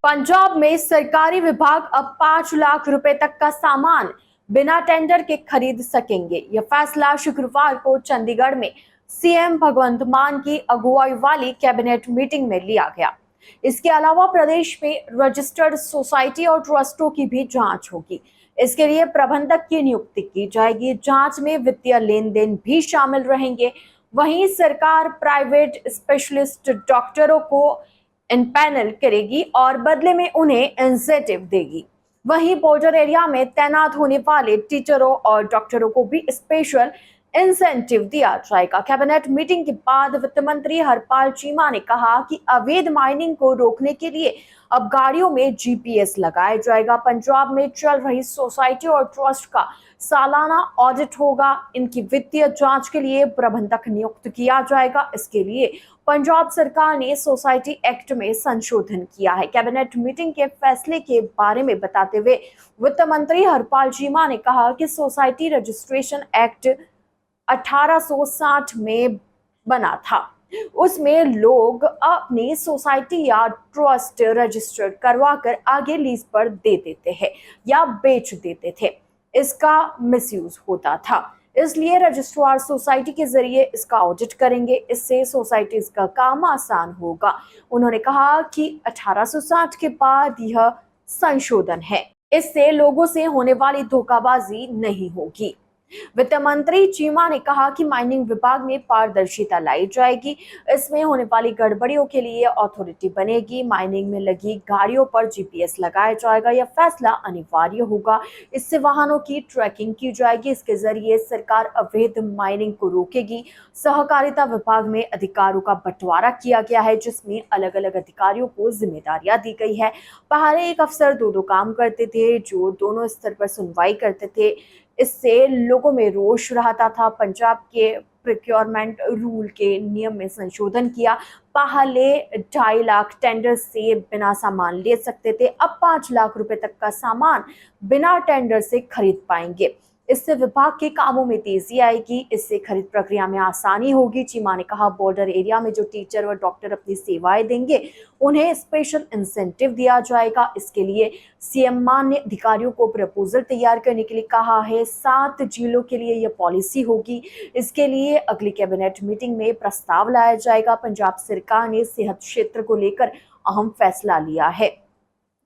पंजाब में सरकारी विभाग अब 5 लाख रुपए तक का सामान बिना टेंडर के खरीद सकेंगे। यह फैसला शुक्रवार को चंडीगढ़ में सीएम भगवंत मान की अगुवाई वाली कैबिनेट मीटिंग में लिया गया। इसके अलावा प्रदेश में रजिस्टर्ड सोसाइटी और ट्रस्टों की भी जांच होगी। इसके लिए प्रबंधक की नियुक्ति की जाएगी। जांच में वित्तीय लेन देन भी शामिल रहेंगे। वहीं सरकार प्राइवेट स्पेशलिस्ट डॉक्टरों को इनपैनल करेगी और बदले में उन्हें इंसेंटिव देगी। वहीं बॉर्डर एरिया में तैनात होने वाले टीचरों और डॉक्टरों को भी स्पेशल इंसेंटिव दिया जाएगा। कैबिनेट मीटिंग के बाद वित्त मंत्री हरपाल चीमा ने कहा कि अवैध माइनिंग को रोकने के लिए अब गाड़ियों में जीपीएस लगाया जाएगा। पंजाब में चल रही सोसाइटी और ट्रस्ट का सालाना ऑडिट होगा। इनकी वित्तीय जांच के लिए प्रबंधक नियुक्त किया जाएगा। इसके लिए पंजाब सरकार ने सोसाइटी एक्ट में संशोधन किया है। कैबिनेट मीटिंग के फैसले के बारे में बताते हुए वित्त मंत्री हरपाल चीमा ने कहा कि सोसाइटी रजिस्ट्रेशन एक्ट 1860 में बना था। उसमें लोग अपनी सोसाइटी या ट्रस्ट रजिस्टर्ड करवाकर आगे लीज पर दे देते हैं या बेच देते थे। इसका मिसयूज होता था, इसलिए रजिस्ट्रार सोसाइटी के जरिए इसका ऑडिट करेंगे। इससे सोसाइटीज का काम आसान होगा। उन्होंने कहा कि 1860 के बाद यह संशोधन है, इससे लोगों से होने वाली धोखाबाजी नहीं होगी। वित्त मंत्री चीमा ने कहा कि माइनिंग विभाग में पारदर्शिता लाई जाएगी। इसमें होने वाली गड़बड़ियों के लिए अथॉरिटी बनेगी। माइनिंग में लगी गाड़ियों पर जीपीएस लगाया जाएगा। यह फैसला अनिवार्य होगा। इससे वाहनों की ट्रैकिंग की जाएगी। इसके जरिए सरकार अवैध माइनिंग को रोकेगी। सहकारिता विभाग में अधिकारों का बंटवारा किया गया है, जिसमें अलग अलग अधिकारियों को जिम्मेदारियां दी गई है। पहले एक अफसर दो काम करते थे, जो दोनों स्तर पर सुनवाई करते थे। इससे लोगों में रोष रहता था। पंजाब के प्रोक्योरमेंट रूल के नियम में संशोधन किया। पहले 2.5 लाख टेंडर से बिना सामान ले सकते थे, अब 5 लाख रुपए तक का सामान बिना टेंडर से खरीद पाएंगे। इससे विभाग के कामों में तेजी आएगी। इससे खरीद प्रक्रिया में आसानी होगी। चीमा ने कहा, बॉर्डर एरिया में जो टीचर व डॉक्टर अपनी सेवाएं देंगे, उन्हें स्पेशल इंसेंटिव दिया जाएगा। इसके लिए सीएम मान ने अधिकारियों को प्रपोजल तैयार करने के लिए कहा है। 7 जिलों के लिए यह पॉलिसी होगी। इसके लिए अगली कैबिनेट मीटिंग में प्रस्ताव लाया जाएगा। पंजाब सरकार ने सेहत क्षेत्र को लेकर अहम फैसला लिया है।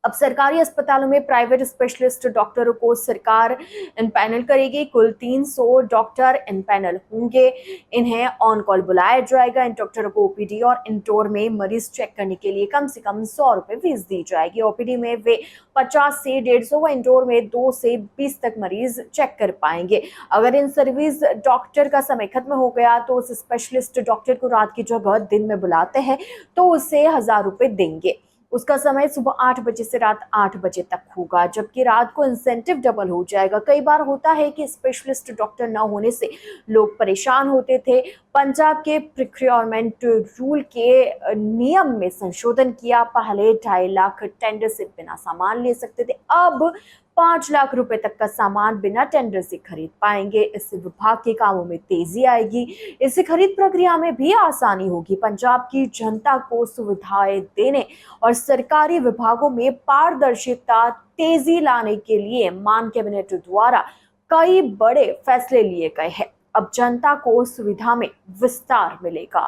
अब सरकारी अस्पतालों में प्राइवेट स्पेशलिस्ट डॉक्टरों को सरकार इनपैनल करेगी। कुल 300 डॉक्टर इनपैनल होंगे। इन्हें ऑन कॉल बुलाया जाएगा। इन डॉक्टरों को ओपीडी और इंडोर में मरीज चेक करने के लिए कम से कम 100 रुपए फीस दी जाएगी। ओपीडी में वे 50 से 150 व इंडोर में 2 से 20 तक मरीज चेक कर पाएंगे। अगर इन सर्विस डॉक्टर का समय खत्म हो गया तो उस स्पेशलिस्ट डॉक्टर को रात की जगह दिन में बुलाते हैं तो उसे 1000 रुपए देंगे। उसका समय सुबह 8 बजे से रात 8 बजे तक होगा, जबकि रात को इंसेंटिव डबल हो जाएगा। कई बार होता है कि स्पेशलिस्ट डॉक्टर न होने से लोग परेशान होते थे। पंजाब के प्रोक्योरमेंट रूल के नियम में संशोधन किया। पहले 2.5 लाख टेंडर से बिना सामान ले सकते थे, अब 5 लाख रुपए तक का सामान बिना टेंडर से खरीद पाएंगे। इससे विभाग के कामों में तेजी आएगी। इससे खरीद प्रक्रिया में भी आसानी होगी। पंजाब की जनता को सुविधाएं देने और सरकारी विभागों में पारदर्शिता तेजी लाने के लिए मान कैबिनेट द्वारा कई बड़े फैसले लिए गए हैं। अब जनता को सुविधा में विस्तार मिलेगा।